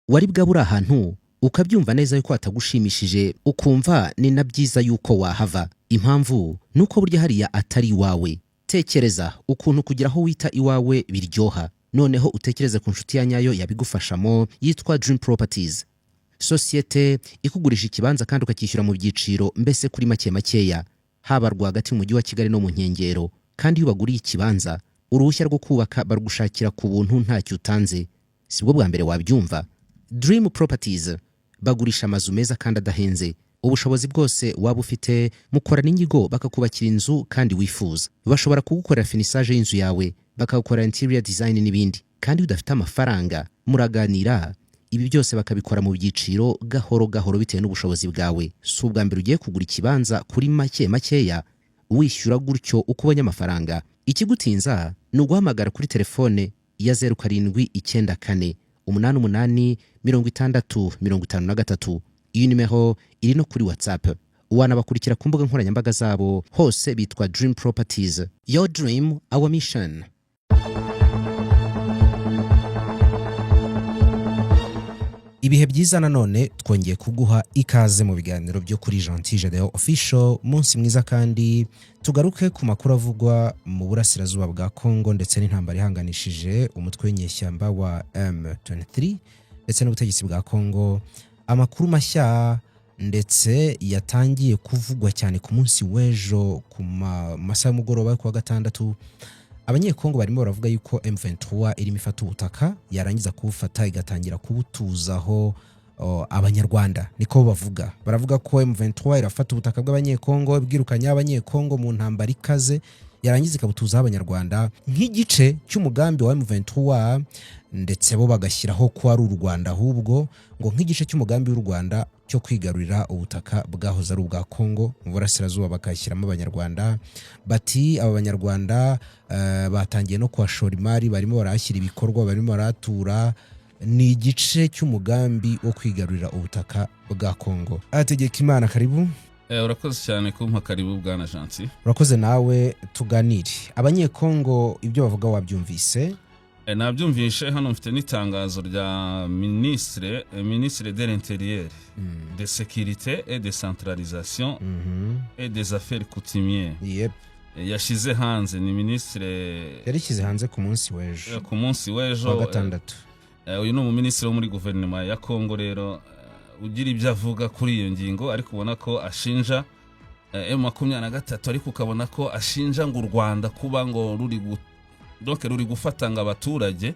wari bwabura ahantu ukabyumva neza yuko hatagushimishije ukumva ni na byiza yuko wahava. Impamvu nuko burya hariya atari iwawe. Tekereza ukuntu kugira aho wita iwawe biryoha, noneho utekereze ku nshuti ya nyayo yabigufashamo yitwa Dream Properties. Sosiyete ikugurisha ikibanza kandi ukacyishyura mu byiciro, mbese kuri make makeya, haba rwagati mu mujyi wa Kigali no mu nkengero. Kandi iyo baguriye ikibanza, uruhushya rwo kubaka barugushakira ku buntu ntacyo utanze. Sibwo bwa mbere wabyumva. Dream Properties bagurisha amazu meza kandi adahenze. Ubushobozi bwose waba ufite mukora n'inyigo bakakubakira inzu kandi wifuza. Bashobora kugukorera finissage y'inzu yawe, bakagukora interior design n'ibindi. Kandi udafite amafaranga muraganira, ibi byose bakabikora mu byiciro gahoro gahoro bitewe n'ubushobozi bwawe. Si ubwa mbere ugiye kugura ikibanza kuri make makeya wishyura gutyo uko ubonye amafaranga. Ikigutinza ni uguhamagara kuri telefone ya 0794 88 60 53. Iyi nimero iri no kuri WhatsApp. Wanabakurikira ku mbuga nkoranyambaga zabo, hose bitwa Dream Properties. Your dream, our mission. Ibihe byiza nanone twongeye kuguha ikaze mu biganiro byo kuri Gentil Gedeon Official. Munsi mwiza kandi tugaruke ku makuru avugwa mu burasirazuba bwa Kongo ndetse n'intambara ihanganishije umutwe w'inyeshyamba wa M23 ndetse n'ubutegetsi bwa Kongo. Amakuru mashya ndetse yatangiye kuvugwa cyane ku munsi w'ejo ku masaha y'umugoroba ku wa gatandatu. Abanyekongo barimo baravuga yuko M23 irimo ifata ubutaka, yarangiza kubufata igatangira kubutuzaho abanyarwanda. Niko bavuga, baravuga ko M23 irafata ubutaka bw'abanyekongo, ibwirukanya abanyekongo mu ntambara ikaze, yarangiza ikabutuzaho abanyarwanda nk'igice cy'umugambi wa M23, ndetse bo bagashyiraho ko ari u Rwanda, ahubwo ngo nk'igice cy'umugambi w'u Rwanda cyo kwigarurira ubutaka bwahoze ari ubwa Kongo mu burasirazuba, bakashyiramo abanyarwanda. Bati aba banyarwanda batangiye no kwashora imari, barimo barashyira ibikorwa, barimo baratura. Ni igice cy'umugambi wo kwigarurira ubutaka bwa Kongo. Hategekimana, karibu. Urakoze cyane kumpa karibu bwana Gentil. Urakoze nawe, tuganire. Abanyekongo ibyo bavuga wabyumvise? Nabyumvishe. Hano mfite n'itangazo rya ministre de l'Intérieur, de sécurité et de centralisation et des affaires coutumières. Yep. Yashize hanze, ni ministre yarishyize hanze ku munsi w'ejo. Ku munsi w'ejo wa gatandatu. Uyu ni umuministre wo muri guverinoma ya Kongo. Rero ugira ibyo avuga kuri iyo ngingo, ariko ubona ko ashinja M23, ariko ukabona ko ashinja ngo u Rwanda kuba ngo ruri gufatanga abaturage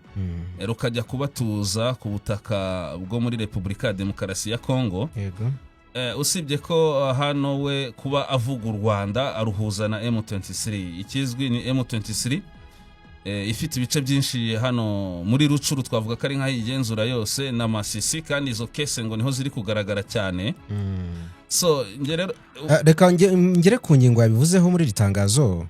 rukajya kubatuza ku butaka bwo muri Repubulika ya Demokarasi ya Kongo. Yego. Usibye ko hano we kuba avuga u Rwanda aruhuza na M23. Ikizwi ni M23 ifite ibice byinshi hano muri Rucuru, twavuga ko ari nka igenzura yose na Masisi, kandi izo kese ngo niho ziri kugaragara cyane. So ngerero reka ngere ku ngingo yabivuzeho muri iri tangazo.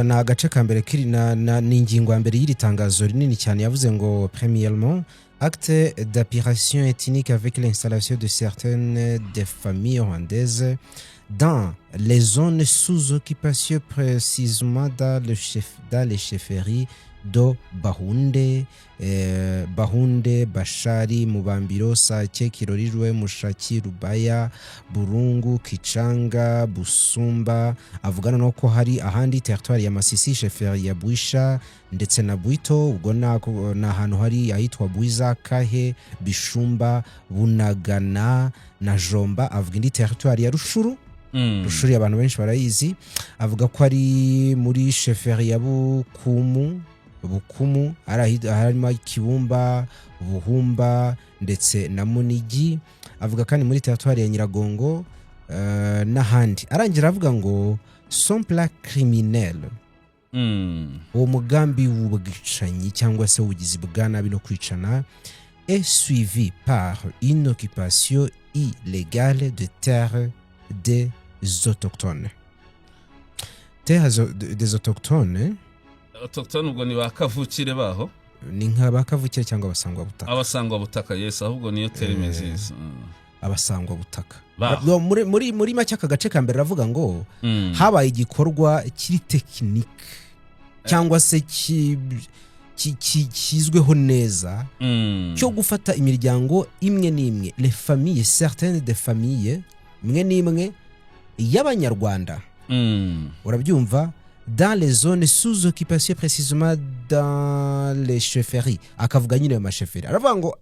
Na agace ka mbere kiri na ingingo ya mbere y'iri tangazo rinini cyane, yavuze ngo premièrement acte d'aspiration ethnique avec l'installation de certaines des familles rwandaises dans les zones sous occupation, précisément dans les chefferies do Bahunde, Bashari, Mubambiro, Sake, Kirorirwe, Mushaki, Rubaya, Burungu, Kichanga, Busumba. Avugana no ko hari ahandi territoire ya Masisi, chefferie ya Bwisha ndetse na Bwito. Ubwo na ahantu hari ahitwa Bwiza, Kahe, Bishumba, Bunagana na Jomba. Avuga indi territoire ya Rushuru. Rushuru abantu benshi barayizi. Avuga ko ari muri chefferie ya Bukumu, harimo Kibumba, Buhumba ndetse na Munigi. Avuga kandi muri territoire ya Nyiragongo n'ahandi. Arangira avuga ngo son plan criminel, uwo mugambi w'ubwicanyi cyangwa se ubugizi bwa nabi no kwicana, est suivi par une occupation illégale de terres des autochtones. Terres des autochtones. Autochtone ubwo ni bakavukire baho, ni nka bakavukire cyangwa abasangwa butaka. Abasangwa butaka, yes, ahubwo niyo terime nziza. Abasangwa butaka. Muri make aka gace ka mbere ravuga ngo habaye igikorwa kiri technique cyangwa se kizweho neza cyo gufata imiryango imwe n'imwe les familles certaines des familles imwe n'imwe y'abanyarwanda urabyumva dans les zones sous occupation précisément dans les chefferies akavuga nyine mu masheferi aravuga ngo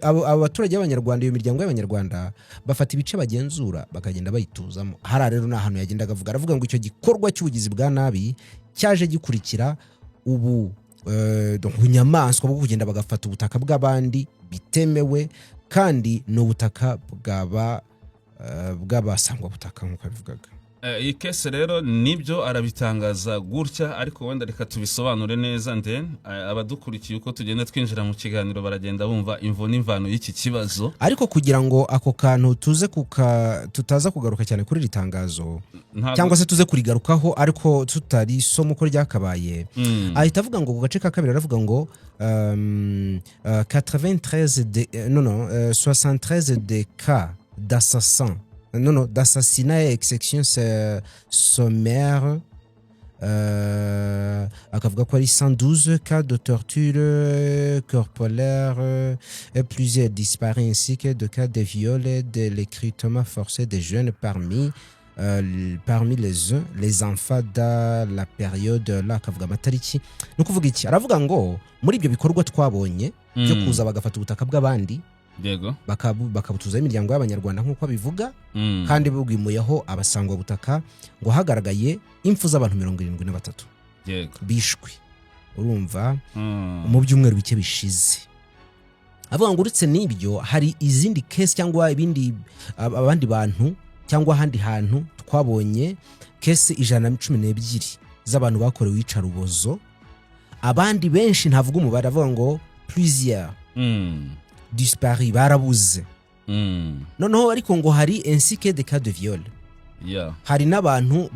abo baturage b'abanyarwanda iyo miryango y'abanyarwanda bafata ibice bagenzura bakagenda bayituzamo hari rero n'ahantu yagendaga avuga aravuga ngo icyo gikorwa cy'ubugizi bwa nabi cyaje gikurikira ubu bunyamaswa bwo kugenda bagafata ubutaka bw'abandi bitemewe kandi n'ubutaka bw'abasangwa butaka nk'uko abivugaga. Iyi kese rero nibyo arabitangaza gutya ariko wenda reka tubisobanure neza abadukurikiye uko tugenda twinjira mu kiganiro baragenda bumva imvo n'imvano y'iki kibazo ariko kugira ngo ako kantu tutaza kugaruka cyane kuri iri tangazo cyangwa se tuze kurigarukaho ariko tutari somo ko ryakabaye ahita avuga ngo ku gace ka kabiri aravuga ngo 73 de cas d'assassin d'assassinat et exécution sommaire akavuga ko ari 112 cas de torture corporelle et plusieurs disparus ainsi que de cas de viol et de recrutement forcé des jeunes parmi les enfants dans la période là akavuga amatariki no kuvuga iki aravuga ngo muri ibyo bikorwa twabonye byo kuza bagafata ubutaka bw'abandi yego bakabutuza imiryango y'abanyarwanda nk'uko bivuga kandi bugwimuyeho abasangwa butaka ngo hagaragaye impfu z'abantu 73 yego bishwe urumva mu byumweru bike bishize avuga ngo uretse n'ibyo hari izindi case cyangwa abandi bantu cyangwa ahandi hantu twabonye case 112 z'abantu bakorewe icarubozo abandi benshi ntavuga umubare avuga ngo plusieurs disparu barabuze noneho ariko ngo hari ainsi que des cas de viol hari n'abantu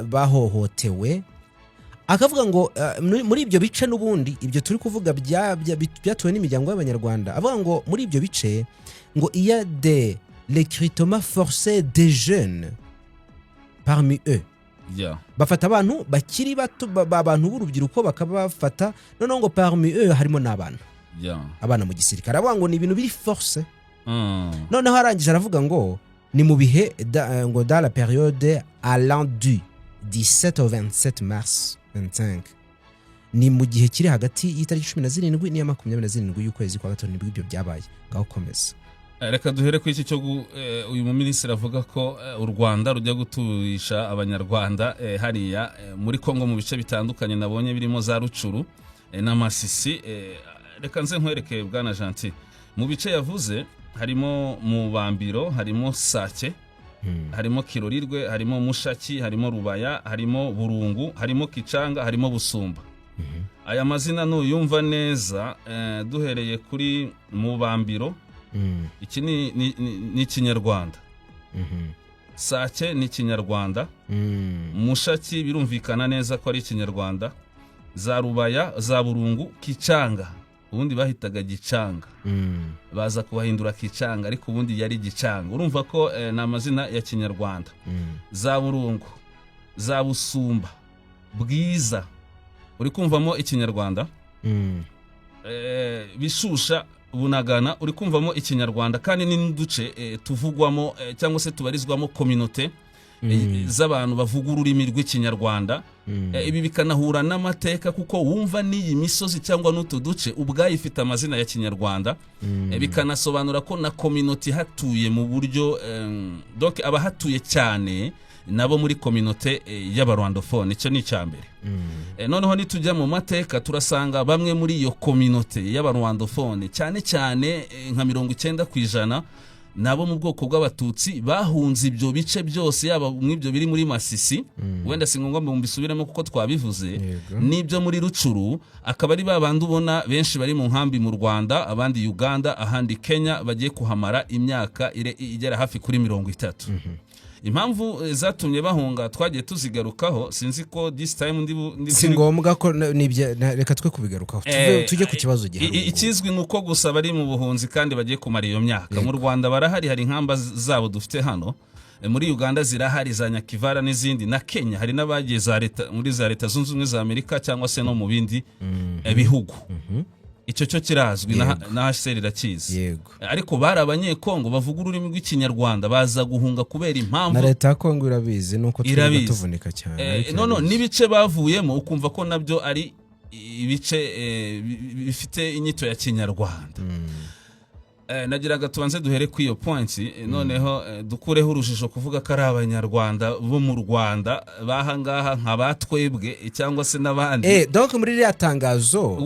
bahohotewe akavuga ngo muri ibyo bice n'ubundi ibyo turi kuvuga byatuwe n'imiryango y'abanyarwanda avuga ngo muri ibyo bice ngo il y a des recrutements forcés des jeunes parmi eux bafata abantu bakiri bato abantu b'urubyiruko bakabafata noneho ngo parmi eux harimo n'abana abana mu gisirikare avuga ngo ni ibintu biri force noneho arangije aravuga ngo ni mu bihe ngo dans la période allant du 17 au 27 mars 25 ni mu gihe kiri hagati y'itariki 17 n'iya 27 y'ukwezi kwa gatatu nibwo ibyo byabaye ngaho komeza. Reka duhere ku iki cyo uyu muminisitiri avuga ko u Rwanda rujya guturisha abanyarwanda hariya muri Kongo mu bice bitandukanye nabonye birimo za Rucuru n'Amasisi. Reka nze nkwereke bwana Gentil mu bice yavuze harimo mu Bambiro, harimo Sake, harimo Kirorirwe, harimo Mushaki, harimo Rubaya, harimo Burungu, harimo Kicanga, harimo Busumba. Aya mazina nuyumva neza duhereye kuri mu Bambiro iki ni Kinyarwanda, Sake ni Kinyarwanda, Mushaki birumvikana neza ko ari Kinyarwanda, za Rubaya, za Burungu, Kicanga ubundi bahitaga Gicanga baza kubahindura Kicanga ariko ubundi yari Gicanga. Urumva ko na amazina ya Kinyarwanda. Za Burungu, za Busumba, Bwiza uri kumvamo Ikinyarwanda, Bishusha, Bunagana uri kumvamo Ikinyarwanda kandi n'uduce tuvugwamo cyangwa se tubarizwamo communauté z'abantu bavuga ururimi rw'Ikinyarwanda. Ibi bikanahura n'amateka kuko wumva n'iyi misozi cyangwa n'utu duce ubwayo ifite amazina ya Kinyarwanda. Bikanasobanura ko na communauté hatuye mu buryo donc abahatuye cyane nabo muri communauté y'abarwandophone. Icyo ni cyambere. Noneho nitujya mu mateka turasanga bamwe muri iyo communauté y'abarwandophone cyane cyane nka 90% nabo mu bwoko bw'abatutsi bahunze ibyo bice byose yaba mw'ibyo biri muri Masisi wenda singomba mu mbisubiremo kuko twabivuze n'ibyo muri Rucuru akaba ari babandi ubona benshi bari mu nkambi mu Rwanda, abandi Uganda, ahandi Kenya bagiye kuhamara imyaka igera hafi kuri 30. Impamvu zatumye bahunga twagiye tuzigarukaho, sinzi ko this time ndi singombwa ko reka twe kubigarukaho tujye ku kibazo gihari. Ikizwi nuko gusa bari mu buhunzi kandi bagiye kumara iyo myaka. Mu Rwanda barahari, hari inkamba zabo dufite hano muri Uganda zirahari za Nyakivara n'izindi, na Kenya hari n'abagiye za leta muri za leta zunze ubumwe za Amerika cyangwa se no mu bindi bihugu. Icyo cyo kirazwi na HCR irakizi. Ariko bari abanyekongo bavuga ururimi rw'ikinyarwanda baza guhunga kubera impamvu na leta ya Kongo irabizi nuko tuvunika cyane. N'ibice bavuyemo ukumva ko nabyo ari ibice bifite inyito ya kinyarwanda. Nagiraga tubanze duhere ku iyo point, noneho dukureho urujijo kuvuga ko ari abanyarwanda bo mu Rwanda bahangaha nk'abatwebwe cyangwa se n'abandi. Donc muri iriya tangazo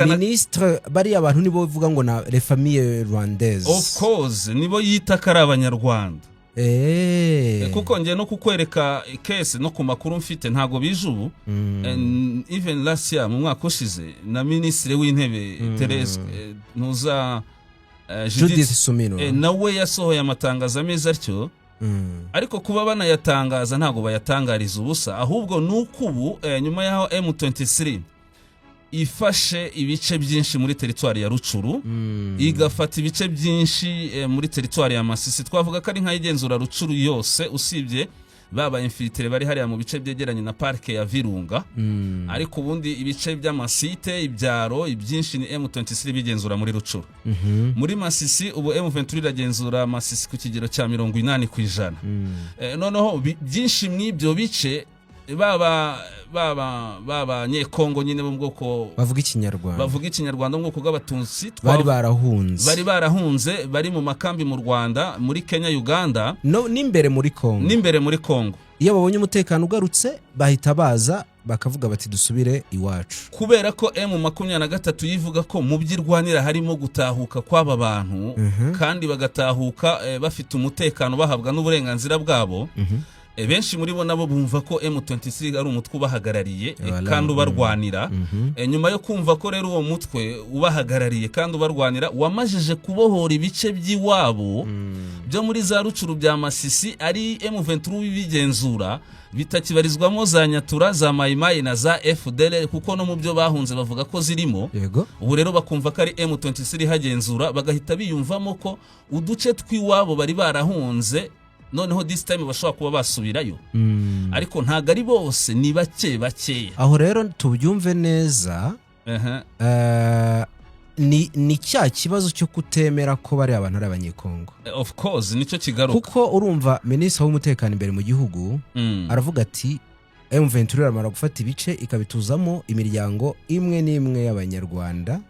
ministre bari abantu nibo bivuga ngo na les familles rwandaises. Of course nibo yita ko ari abanyarwanda. Kuko ngiye no kukwereka case no ku makuru mfite ntago bije ubu. Even last year mu mwaka ushize na ministre w'intebe Therese Nuza Judith Sumino nawe yasohoye amatangazo ameze atyo. Ariko kuba banayatangaza ntago bayatangariza ubusa, ahubwo nuko ubu nyuma yaho M23 ifashe ibice byinshi muri teritwari ya Rucuru, igafata ibice byinshi muri teritwari ya Masisi. Twavuga ko ari nk'ayigenzura Rucuru yose usibye baba infiltre bari hariya mu bice byegeranye na parke ya Virunga. Ariko ubundi ibice by'amasite ibyaro ibyinshi ni M23 bigenzura muri Rucuru. Muri Masisi ubu M23 iragenzura Masisi ku kigero cya 80%. Noneho byinshi mw'ibyo bice baba nyekongo nyine mu bwoko bavuga ikinyarwanda mu bwoko bw'abatutsi bari barahunze bari mu makambi mu Rwanda, muri Kenya, Uganda n'imbere muri Kongo. Iyo babonye umutekano ugarutse bahita baza bakavuga bati dusubire iwacu, kubera ko M23 yivuga ko mu byirwanira harimo gutahuka kw'aba bantu kandi bagatahuka bafite umutekano bahabwa n'uburenganzira bwabo. Benshi muri bo nabo bumva ko M23 ari umutwe ubahagarariye kandi ubarwanira. Nyuma yo kumva ko rero uwo mutwe ubahagarariye kandi ubarwanira wamajije kubohora ibice by'iwabo byo muri za Rucuru bya Masisi ari M23 bigenzura, bitakibarizwamo za Nyatura, za Mayimayi na za FDL, kuko no mu byo bahunze bavuga ko zirimo. Ubu rero bakumva ko ari M23 hagenzura, bagahita biyumvamo ko uduce tw'iwabo bari barahunze noneho this time bashobora kuba basubirayo. Ariko ntago ari bose, ni bake. Aho rero tubyumve neza. Ni cya kibazo cyo kutemera ko bari abantu ari abanyekongo. Of course nicyo kigaruka, kuko urumva ministre w'umutekano imbere mu gihugu aravuga ati M23 aramara gufata ibice ikabituzamo imiryango imwe n'imwe y'abanyarwanda.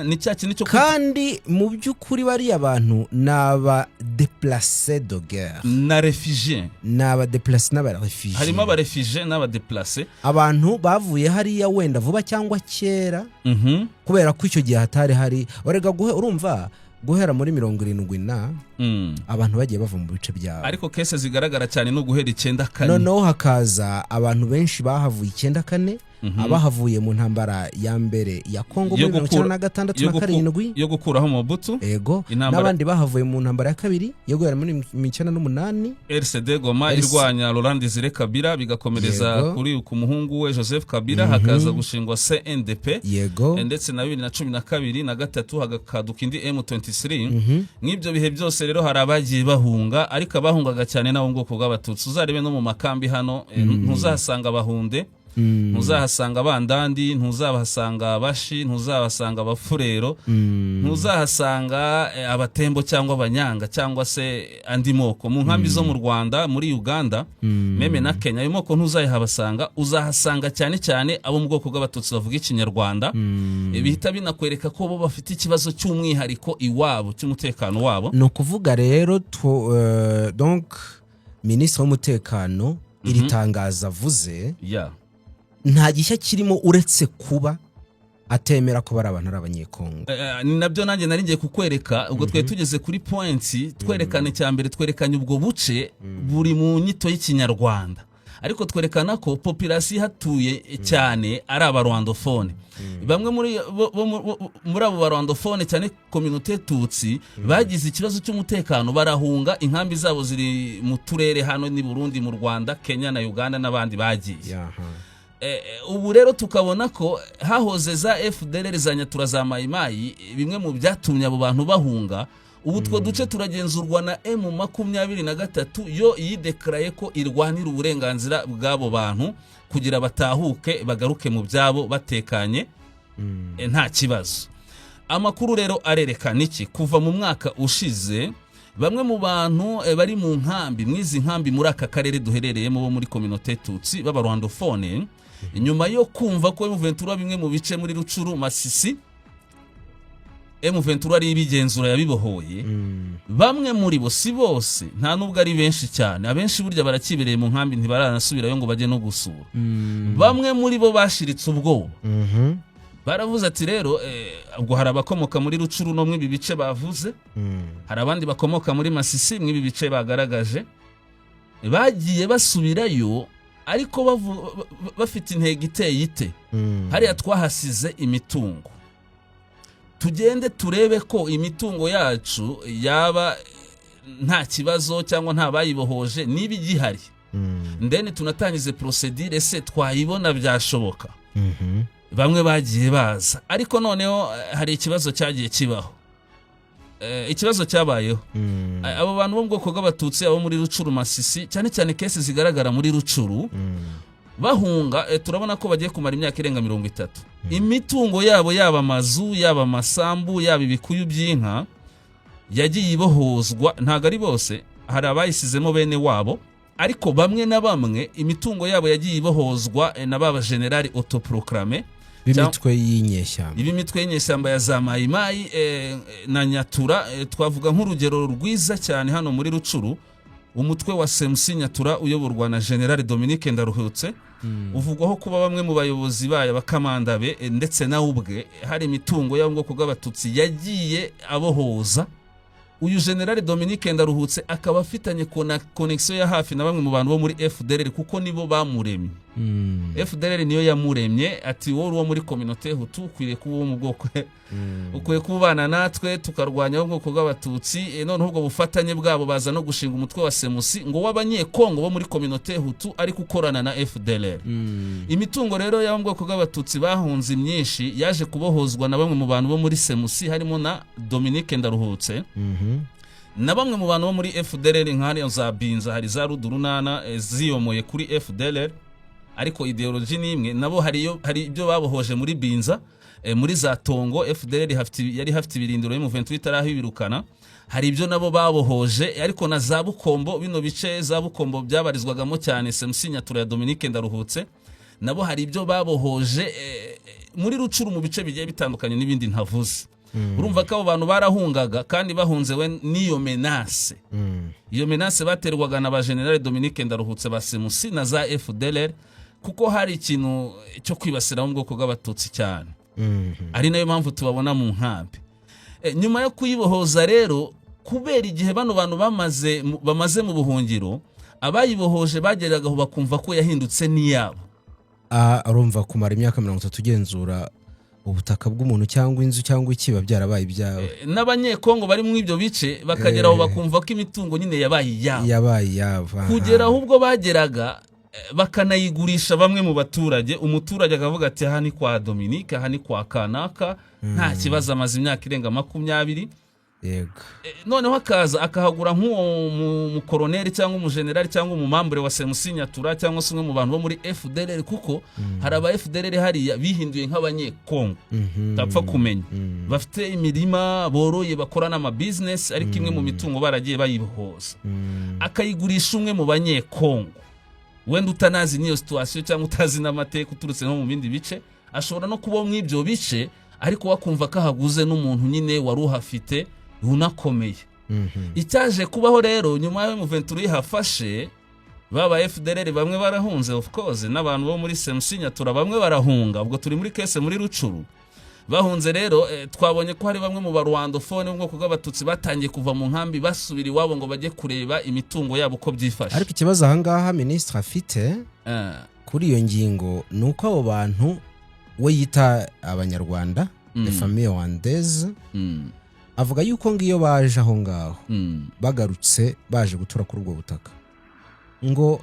Ni cya kintu cyo kandi mu by'ukuri bari abantu naba déplacés de guerre na réfugiés, naba déplacés n'aba réfugiés. Harimo aba réfugiés n'aba déplacés, abantu bavuye hariya wenda vuba cyangwa kera kubera ko icyo gihe hatari hari orega urumva guhera muri 70 na abantu bagiye bava mu bice byabo. Ariko kese zigaragara cyane no guhera 94. Noneho hakaza abantu benshi bahavuye 94, abahavuye mu ntambara ya mbere ya Kongo muri 1967 yo gukuraho Mobutu. N'abandi bahavuye mu ntambara ya kabiri yo guhera muri 1998 RCD Goma irwanya Laurent Désiré Kabila, bigakomereza kuri ku muhungu we Joseph Kabila, hakaza gushingwa CNDP, ndetse na 2012 na gatatu hagaduka indi M23. N'ibyo bihe byose rero hari abagiye bahunga, ariko abahungaga cyane nabo bwoko bw'abatutsi. Uzarebe no mu makambi hano ntuzahasanga Bahunde, ntuzahasanga Bandandi, ntuzabahasanga Abashi, ntuzabahasanga Abafurero, ntuzahasanga Abatembo cyangwa Abanyanga cyangwa se andi moko. Mu nkambi zo mu Rwanda, muri Uganda, meme na Kenya, ayo moko ntuzayihabasanga. Uzahasanga cyane cyane abo mu bwoko bw'abatutsi bavuga ikinyarwanda. Bihita binakwereka ko bo bafite ikibazo cy'umwihariko iwabo cy'umutekano wabo. No kuvuga rero donc ministre w'umutekano iri tangaza avuze nta gishya kirimo uretse kuba atemera ko bari abantu ari abanyekongo. Ni nabyo nanjye nari ngiye kukwereka. Ubwo twe tugeze kuri point twerekana cyambere, twerekanye ubwo buce buri mu nyito y'ikinyarwanda, ariko twerekana ko population hatuye cyane ari abarwandophone. Bamwe muri abo barwandophone cyane communauté tutsi bagize ikibazo cy'umutekano, barahunga, inkambi zabo ziri mu turere hano ni Burundi, mu Rwanda, Kenya na Uganda n'abandi bagiye. Ubu rero tukabona ko hahoze za FDL za Nyatura, za Mayimayi, bimwe mu byatumye abo bantu bahunga. ubu two duce turagenzurwa na M23 yo yidekaraye ko irwanira uburenganzira bw'abo bantu kugira batahuke bagaruke mu byabo batekanye nta kibazo. Amakuru rero arerekana iki? Kuva mu mwaka ushize bamwe mu bantu bari mu nkambi mwizi nkambi muri aka karere duherereyemo bo muri communauté Tutsi b'abarwandofone nyuma yo kumva ko M23 bimwe mu bice muri Rucuru Masisi M23 ari ibigenzura yabibohoye, bamwe muri bo si bose nta nubwo ari benshi cyane, abenshi burya barakibereye mu nkambi ntibaranasubirayo ngo bajye no gusura. Bamwe muri bo bashiritse ubwoba, baravuze ati rero ubwo hari abakomoka muri Rucuru no mwibi bice bavuze, hari abandi bakomoka muri Masisi mwibi bice bagaragaje, bagiye basubirayo ariko bafite intego iteye ite. Hariya twahasize imitungo, tugende turebe ko imitungo yacu yaba nta kibazo cyangwa nta bayibohoje niba igihari, ndene tunatangize procedure se twayibona byashoboka. Bamwe bagiye baza, ariko noneho hari ikibazo cyagiye kibaho. Ikibazo cyabayeho, abo bantu bo mu bwoko bw'abatutsi abo muri Rucuru Masisi, cyane cyane kese zigaragara muri Rucuru, bahunga turabona ko bagiye kumara imyaka irenga 30. Imitungo yabo yaba amazu yaba amasambu yaba ibikuyu by'inka yagiye ibohozwa. Ntago ari bose, hari abayisizemo bene wabo, ariko bamwe na bamwe imitungo yabo yagiye ibohozwa na baba generali autoproclamé b'imitwe y'inyeshyamba. Ibi mitwe y'inyeshyamba ya za Mayimayi na Nyatura. Twavuga nk'urugero rwiza cyane hano muri Rucuru, umutwe wa SMC Nyatura uyoborwa na General Dominique Ndaruhutse, uvugwaho kuba bamwe mu bayobozi baya bakamanda be ndetse na ubwe hari imitungo y'abwo bw'abatutsi yagiye abohoza. Uyu General Dominique Ndaruhutse akaba afitanye connection ya hafi na bamwe mu bantu bo muri FDLR kuko nibo bamuremye. FDLR niyo yamuremye, ati wowe wo muri communauté Hutu ukwiriye kuba mu bwoko, ukwiye kubana natwe tukarwanya ubwoko bw'abatutsi. None ubwo bufatanye bwabo baza no gushinga umutwe wa SMC ngo w'abanyekongo bo muri communauté Hutu ari gukorana na FDLR. Imitungo rero y'ubwoko bw'abatutsi bahunze myinshi yaje kubohozwa na bamwe mu bantu bo muri SMC, harimo na Dominique Ndaruhutse na bamwe mu bantu bo muri FDLR nk'ari za Binza, hari za Rudurunana ziyomoye kuri FDLR, ariko ideology ni imwe. Nabo hari ibyo babohoje muri Binza, muri za Tongo FDLR yari hafite ibirindiro M23 itarahibirukana, hari ibyo nabo babohoje. Ariko na za Bukombo, bino bice za Bukombo byabarizwagamo cyane SMC Nyatura ya Dominique Ndaruhutse, nabo hari ibyo babohoje muri Rucuru mu bice bigiye bitandukanye n'ibindi ntavuze. Urumva ko abo bantu barahungaga kandi bahunze we niyo menace. Iyo menace baterwaga na ba General Dominique Ndaruhutse ba SMC na za FDLR, kuko hari ikintu cyo kwibasira mu bwoko bw'abatutsi cyane. Ari nayo mpamvu tubabona mu nkambi. Nyuma yo kuyibohoza rero, kubera igihe bano bantu bamaze mu buhungiro, abayibohoje bageragaho bakumva ko yahindutse niyabo. Arumva kumara imyaka 30 ugenzura ubutaka bw'umuntu cyangwa inzu cyangwa ikiba byarabaye ibyawe. N'abanyekongo bari mu ibyo bice bakageraho bakumva ko imitungo nyine yabaye yabo. Kugeraho ubwo bageraga bakanayigurisha bamwe mu baturage. Umuturage akavuga ati aha ni kwa Dominique, aha ni kwa kanaka, nta kibazo, amaze imyaka irenga 20. Yego. Noneho akaza akahagura nk'uwo mu colonel cyangwa umugeneral cyangwa umumambure wa SMC Nyatura cyangwa se mu bantu bo muri FDLR, kuko hari aba FDLR hariya bihinduye nk'abanyekongo tapfa kumenya, bafite imirima boroye bakora n'ama business, ariko imwe mu mitungo baragiye bayibohoza akayigurisha umwe mu banyekongo. Wenda utanazi niyo situation cyangwa utazi n'amateka uturutse no mu bindi bice, ashobora no kuba mu ibyo bice, ariko wakumva ko haguze n'umuntu nyine wari uhafite unakomeye. Icyaje kubaho rero nyuma yo M23 yahafashe, baba FDLR bamwe barahunze, of course n'abantu bo muri SMC Nyatura bamwe barahunga. Ubwo turi muri kese muri Rucuru bahunze rero, twabonye ko hari bamwe mu barwandofone ubwo bw'abatutsi batangiye kuva mu nkambi basubira iwabo ngo bajye kureba imitungo yabo uko byifashe. Ariko ikibazo ahangaha ministre afite kuri iyo ngingo nuko abo bantu we yita abanyarwanda, les familles rwandaises, avuga yuko ngiyo baje aho ngaho bagarutse baje gutura kuri ubwo butaka, ngo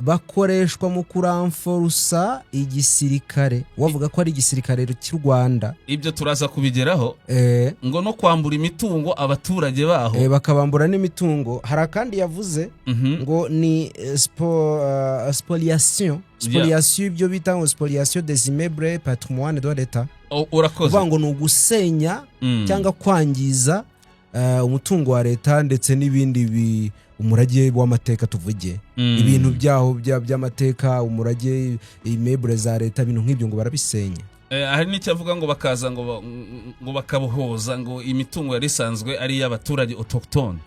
bakoreshwa mu kuramforusa igisirikare, wavuga ko ari igisirikare cy'u Rwanda. Ibyo turaza kubigeraho, ngo no kwambura imitungo abaturage baho, bakabambura n'imitungo. Hari kandi yavuze ngo ni spoliation ibyo bita ngo spoliation des immeubles patrimoine de l'État. Urakoze, ngo ni ugusenya cyangwa kwangiza umutungo wa leta ndetse n'ibindi umurage w'amateka, tuvuge ibintu byaho by'amateka, umurage, immeuble za leta, ibintu nk'ibyo ngo barabisenya. Hari n'icyavuga ngo bakaza ngo bakabohoza ngo imitungo yari isanzwe ari y'abaturage autochtone.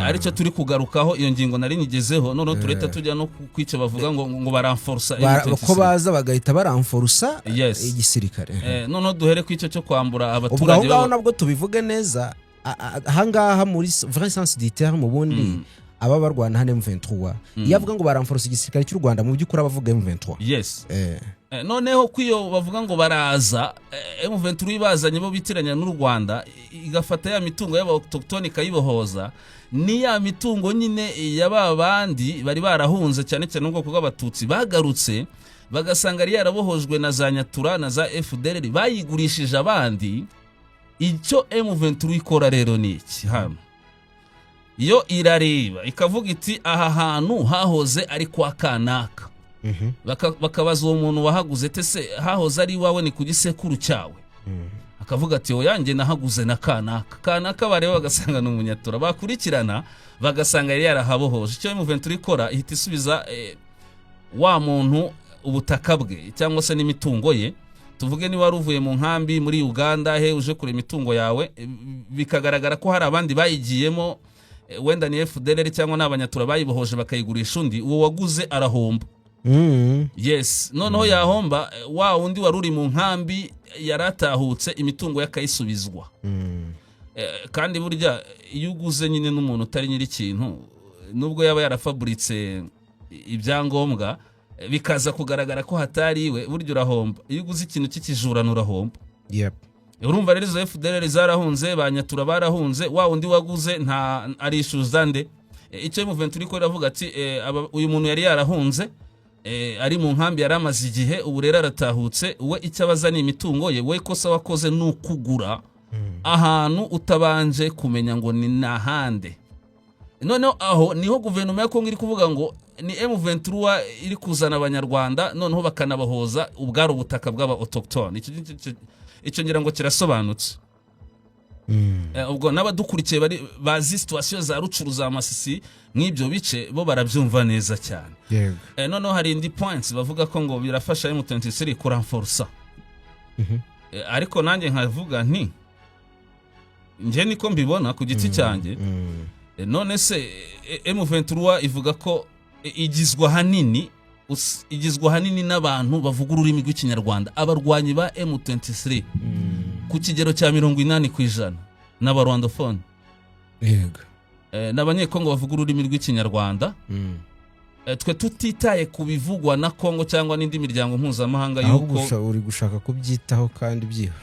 Aricyo turi kugarukaho, iyo ngingo nari nyigezeho, none tureta tujya no kwica bavuga ngo baramforsa ko baza bagahita baramforsa igisirikare. None duhere ku icyo cyo kwambura abaturage baho, nabwo tubivuge neza. Ahangaha muri vrai sens du terme, ubundi aba barwana hane M23 yavuga ngo baramforsa igisirikare cy'u Rwanda, mu by'ukuri abavuga M23. Yes. Noneho kwiyo bavuga ngo baraza M23 ibazanye bo bitiranya n'u Rwanda, igafata ya mitungo y'abaautochtone ikayibohoza, ni ya mitungo nyine y'ababandi bari barahunze cyane cyane ubwoko bw'abatutsi, bagarutse bagasanga ari yarabohojwe na za Nyatura na za FDLR, bayigurishije abandi. Icyo M23 ikora rero ni iki hano, yo irareba ikavuga iti aha hantu hahoze ari kwa kanaka, bakabaza uwo muntu wahaguze, tese hahoze ari wawe ni ku gisekuru cyawe? Akavuga ati oya, nge nahaguze na kanaka bareba bagasanga ni umunyatura, bakurikirana bagasanga yari yarahabohoje. Icyo M23 ikora ihita isubiza wa muntu ubutaka bwe cyangwa se n'imitungo ye. Tuvuge ni wari uvuye mu nkambi muri Uganda, uje kure imitungo yawe, bikagaragara ko hari abandi bayigiyemo, wenda ni FDLR cyangwa n'abanyatura bayibohoje bakayigurisha undi, uwo waguze arahomba. Yes, noneho yahomba, wa undi wari uri mu nkambi yaratahutse, imitungo yakayisubizwa. Kandi burya iyo uguze nyine n'umuntu utari nyiri ikintu, nubwo yaba yarafaburitse ibyangombwa, bikaza kugaragara ko hatari iwe, buryo urahomba. Iyo uguze ikintu cy'ikijurano urahomba. Urumva rero izo FDLR zarahunze, banyatura barahunze, wa undi waguze nta arishuza nde. Icyo M23 ko iravuga ati uyu muntu yari yarahunze, ari mu nkambi yaramaze igihe, ubu rero aratahutse, we icyo abaza ni imitungo ye, we kosa wakoze n'ukugura ahantu utabanje kumenya ngo ni nahande. Noneho aho niho guverinoma ya Kongo iri kuvuga ngo ni M23 iri kuzana abanyarwanda, noneho bakanabahoza ubwaro ubutaka bw'aba autochtone. Icyo ngira ngo kirasobanutse. Ubwo n'abadukurikiye bari bazi situation za Rucuru za Masisi nk'ibyo bice, bo barabyumva neza cyane. Noneho hari indi points bavuga ko ngo birafasha M23 kuramforsa. Ariko nanjye nkavuga nti nje niko mbibona ku giti cyanjye. None se M23 ivuga ko igizwa hanini n'abantu bavuga ururimi rw'ikinyarwanda, abarwanyi ba M23 ku kigero cya 80% n'abarwandophone. N'abanyekongo bavuga ururimi rw'ikinyarwanda. Twe tutitaye kubivugwa na Kongo cyangwa n'indi miryango mpuzamahanga, yuko uri gushaka kubyitaho kandi byiho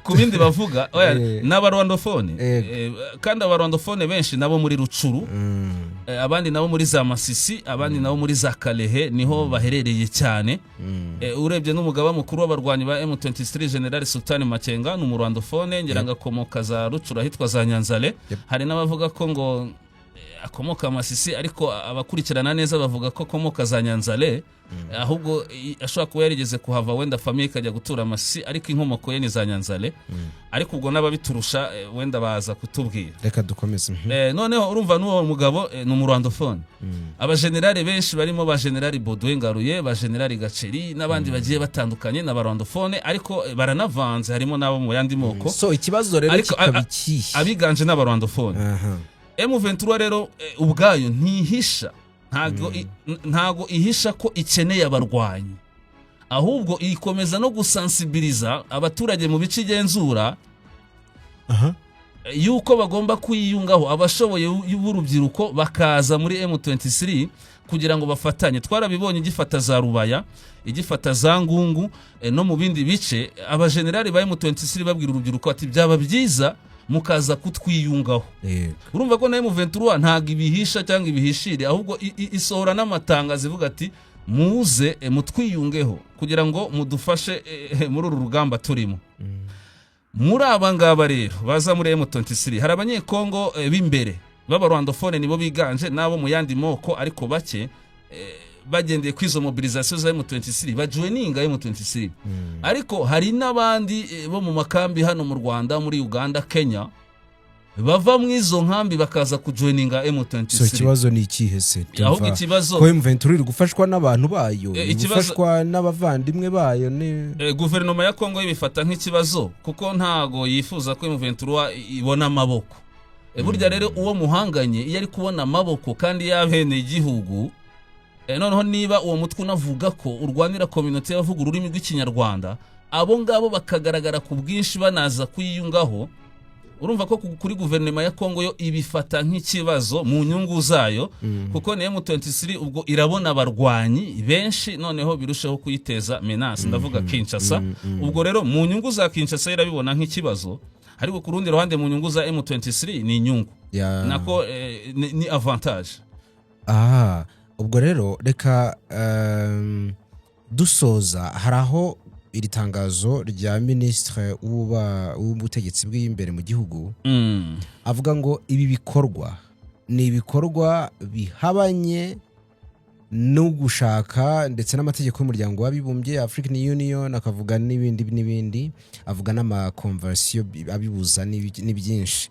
ku bindi bavuga n'abarwandophone. Kandi abarwandophone benshi nabo muri Rucuru, abandi nabo muri za Masisi, abandi nabo muri za Kalehe, niho baherereye cyane. Urebye n'umugaba mukuru w'abarwanyi ba M23 General Sultan Makenga n'umurwandophone, ngira ngakomoka za Rucuru ahitwa za Nyanzale. Hari n'abavuga ko ngo akomoka Masisi, ariko abakurikirana neza bavuga ko akomoka za Nyanzale, ahubwo ashobora kuba yarigeze kuhava, wenda famille ikajya gutura Masisi, ariko inkomoko ye ni za Nyanzale. Ariko ubwo n'ababiturusha wenda baza kutubwira. Reka dukomeze. Noneho urumva n'uwo mugabo ni umurwandophone. Abagenerali benshi barimo ba General Baudouin Ngaruye, ba General Gaceri n'abandi bagiye batandukanye n'abarwandophone, ariko baranavanze, harimo nabo mu yandi moko. So ikibazo rero kikabikiye abiganje n'abarwandophone. M23 rero ubwayo ntihisha, ntago ihisha ko ikeneye abarwanyi, ahubwo ikomeza no gusensibiliza abaturage mu bice igenzura yuko bagomba kwiyungaho, abashoboye y'urubyiruko bakaza muri M23 kugira ngo bafatanye. Twarabibonye igifata za Rubaya, igifata za Ngungu, no mu bindi bice abagenerali ba M23 babwira urubyiruko ati byaba byiza mukaza kutwiyungaho. Urumva ko na M23 ntago ibihisha cyangwa ibihishire, ahubwo isohora n'amatangazo ivuga ati muze mutwiyungeho kugira ngo mudufashe muri uru rugamba turimo. Muri abangaba rero baza muri M23 hari abanyekongo b'imbere b'abarwandofone nibo biganje nabo mu yandi moko ariko bake bagendeye kwizo mobilisation za M23 bajoininga M23. Ariko hari n'abandi bo mu makambi hano mu Rwanda, muri Uganda, Kenya bava mu izo nkambi bakaza kujoininga M23. So kibazo ni ikihe se? Ahubwo ikibazo ko M23 iri gufashwa n'abantu bayo, gufashwa n'abavandimwe bayo ni guverinoma ya Kongo ibifata nk'ikibazo kuko ntago yifuza ko M23 ibona amaboko. Burya rero uwo muhanganye iyo ari kubona amaboko kandi yabene igihugu, noneho niba uwo mutwe unavuga ko urwanira community y'abavuga ururimi rw'ikinyarwanda, abo ngabo bakagaragara ku bwinshi banaza kuyiyungaho, urumva ko kuri guverinoma ya Kongo yo ibifata nk'ikibazo mu nyungu zayo, kuko ni M23 ubwo irabona abarwanyi benshi noneho birushaho kuyiteza menace, ndavuga Kinshasa. Ubwo rero mu nyungu za Kinshasa irabibona nk'ikibazo, ariko ku rundi ruhande mu nyungu za M23 ni inyungu nako ni avantage. Ubwo rero reka dusoza, hari aho iri tangazo rya ministre w'ubutegetsi bw'imbere mu gihugu avuga ngo ibi bikorwa ni ibikorwa bihabanye no gushaka ndetse n'amategeko y'umuryango w'abibumbye, African Union, akavuga n'ibindi, avuga n'amakonversiyo abibuza n'ibyinshi.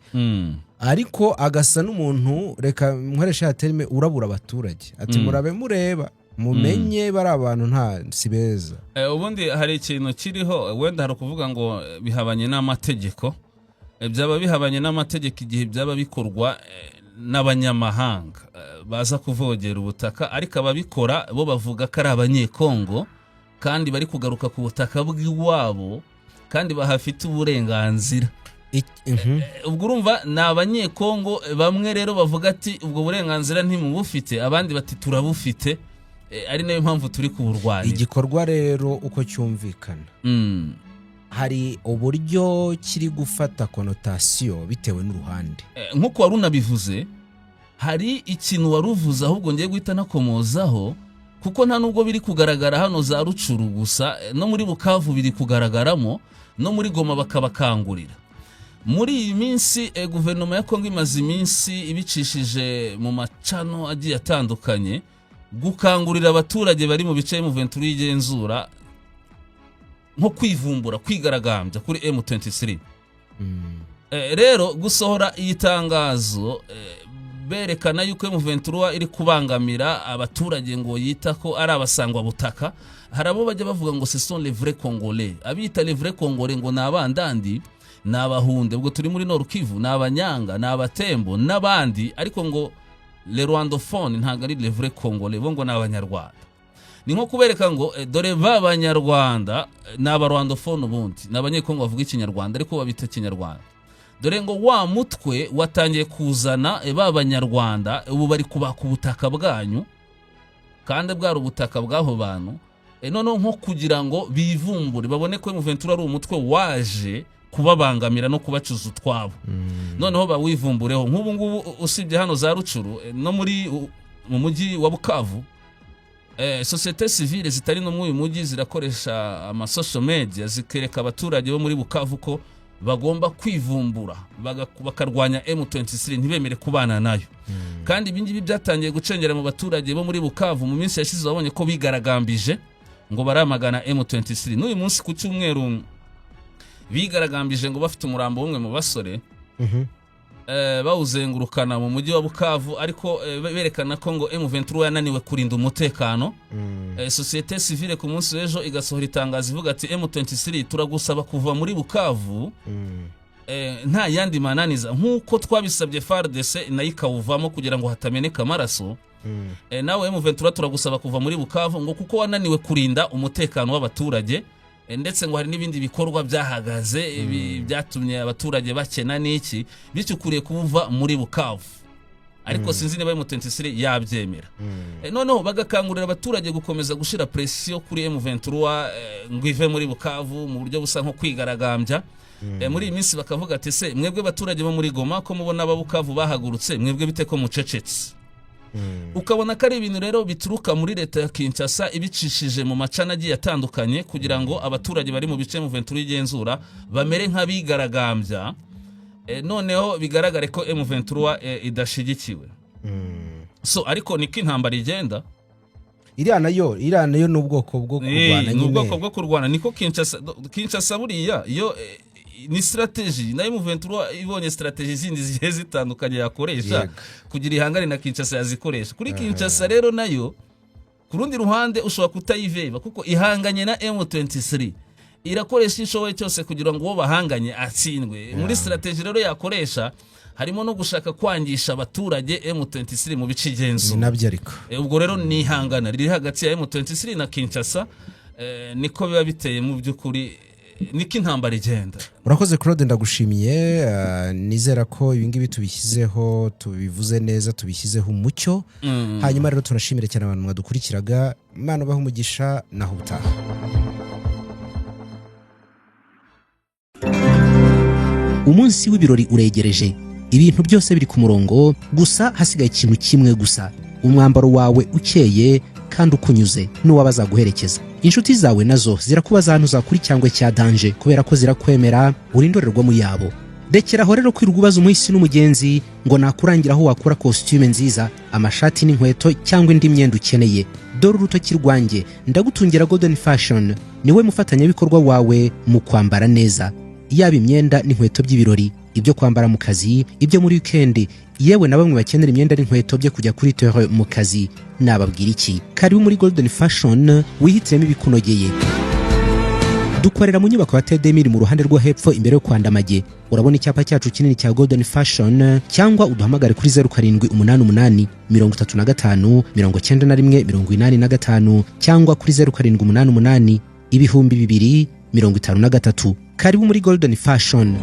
Ariko agasa n'umuntu, reka nkoresha ya terme, urabura abaturage ati murabe mureba mumenye bari abantu nta sibeza. Ubundi hari ikintu kiriho, wenda hari kuvuga ngo bihabanye n'amategeko. Byaba bihabanye n'amategeko igihe byaba bikorwa n'abanyamahanga baza kuvogera ubutaka, ariko ababikora bo bavuga ko ari abanyekongo kandi bari kugaruka ku butaka bw'iwabo kandi bahafite uburenganzira. Ubwo urumva ni abanyekongo bamwe rero bavuga ati ubwo burenganzira ntimubufite, abandi bati turabufite, ari nayo mpamvu turi kuburwanira. Igikorwa rero uko cyumvikana, hari uburyo kiri gufata konotasiyo bitewe n'uruhande. Nk'uko wari unabivuze, hari ikintu waruvuze ahubwo ngiye guhita nakomozaho, kuko nta nubwo biri kugaragara hano za Rucuru gusa, no muri Bukavu biri kugaragaramo, no muri Goma bakabakangurira. Muri iyi minsi guverinoma ya Kongo imaze iminsi ibicishije mu macano agiye atandukanye gukangurira abaturage bari mu bice M23 y'igenzura nko kwivumbura, kwigaragambya kuri M23. Rero gusohora iyi tangazo berekana yuko M23 iri kubangamira abaturage ngo yita ko ari abasangwa butaka. Hari abo bajya bavuga ngo ce sont les vrais Congolais, abita les vrais Congolais ngo nabandandi n'abahunde, ubwo turi muri Nord Kivu, n'abanyanga, n'abatembo n'abandi, ariko ngo les rwandophones ntago ari les vrais Congolais, bo ngo n'abanyarwanda. Ni nko kubereka ngo dore b'abanyarwanda n'abarwandophone ubundi n'abanyekongo bavuga ikinyarwanda ariko babita ikinyarwanda. Dore ngo wa mutwe watangiye kuzana b'abanyarwanda, ubu bari kubaka ubutaka bwanyu kandi bwari ubutaka bw'aho bantu, noneho nko kugira ngo bivumbure babone ko M23 ari umutwe waje kubabangamira no kubacuza utwabo. Noneho bawivumbureho. Nk'ubu ngubu usibye hano za Rucuru, no muri mu mujyi wa Bukavu, societe civile zitari no mu mujyi zirakoresha ama social media zikereka abaturage bo muri Bukavu ko bagomba kwivumbura bakarwanya M23 ntibemere kubana nayo. Kandi ibingibi byatangiye gucengera mu baturage bo muri Bukavu. Mu minsi yashize babonye ko bigaragambije ngo baramagana M23. N'uyu munsi ku cyumweru bigaragambije ngo bafite umurambo umwe mu basore bawuzengurukana mu mujyi wa Bukavu, ariko berekana ko ngo M23 yananiwe kurinda umutekano. Societe civile ku munsi w'ejo igasohora itangazo ivuga ati M23 turagusaba kuva muri Bukavu nta yandi mananiza, nk'uko twabisabye FARDC nayo ikawuvamo kugira ngo hatameneka amaraso. Nawe M23 turagusaba kuva muri Bukavu ngo kuko wananiwe kurinda umutekano w'abaturage, ndetse ngo hari n'ibindi bikorwa byahagaze byatumye abaturage bakena n'iki, bityo ukuriye kuva muri Bukavu. Ariko sinzi niba M23 yabyemera. Noneho bagakangurira abaturage gukomeza gushira presiyo kuri M23 ngo ive muri Bukavu mu buryo busa nko kwigaragambya. muri iyi minsi bakavuga ati se mwebwe abaturage bo muri Goma ko mubona ababukavu bahagurutse mwebwe bite ko mucecetse ukabona ko ari ibintu rero bituruka muri leta ya Kinshasa ibicishije mu macana agiye atandukanye kugira ngo abaturage bari mu bice M23 igenzura bamere nk'abigaragambya noneho bigaragare ko M23 idashigikiwe so ariko niko intambara igenda iriya nayo n'ubwoko bwo kurwana nyine n'ubwoko bwo kurwana niko Kinshasa buriya iyo ni strategy na M23 ibonye strategy zindi zigiye zitandukanye yakoresha kugira ihangane na Kinshasa yazikoresha kuri Kinshasa rero nayo kurundi ruhande ushobora kutayiveba kuko ihanganye na M23 irakoresha ishoboye cyose kugira ngo bo bahanganye atsindwe muri strategy rero yakoresha harimo no gushaka kwangisha abaturage M23 mu bice igenzura nabyo ariko ubwo rero ni ihangana riri hagati ya M23 na Kinshasa niko biba biteye mu by'ukuri niko intambara igenda. Urakoze Claude, ndagushimiye. Nizera ko ibingibi tubishyizeho tubivuze neza, tubishyizeho umucyo. Hanyuma rero turashimire cyane abantu mwadukurikiraga. Imana bahe umugisha naho ubutaha. Umunsi w'ibirori uregereje, ibintu byose biri ku murongo, gusa hasigaye ikintu kimwe gusa: umwambaro wawe ukeye kandi ukunyuze n'uwabazaguherekeza. Inshuti zawe nazo zirakubaza ahantu zakuri cyangwa cya danje kubera ko zirakwemera uri indorerwamo yabo. Rekeraho rero kwirirwa ubaza umuhisi n'umugenzi ngo nakurangira aho wakura costume nziza, amashati n'inkweto cyangwa indi myenda ukeneye. Dore urutoki rwanjye ndagutungira Golden Fashion, niwe mufatanyabikorwa wawe mu kwambara neza, yaba imyenda n'inkweto by'ibirori, ibyo kwambara mu kazi, ibyo muri weekend, yewe na bamwe bakenera imyenda n'inkweto byo kujya kuri terre mu kazi. Nababwira iki? Karibu muri Golden Fashion, wihitiremo ibikunogeye. Dukorera mu nyubako ya Tedemiri mu ruhande rwo hepfo imbere yo kwandamage. Urabona icyapa cyacu kinini cya Golden Fashion, cyangwa uduhamagare kuri 0788 35 91 85 cyangwa kuri 0788 200 53. Karibu muri Golden Fashion.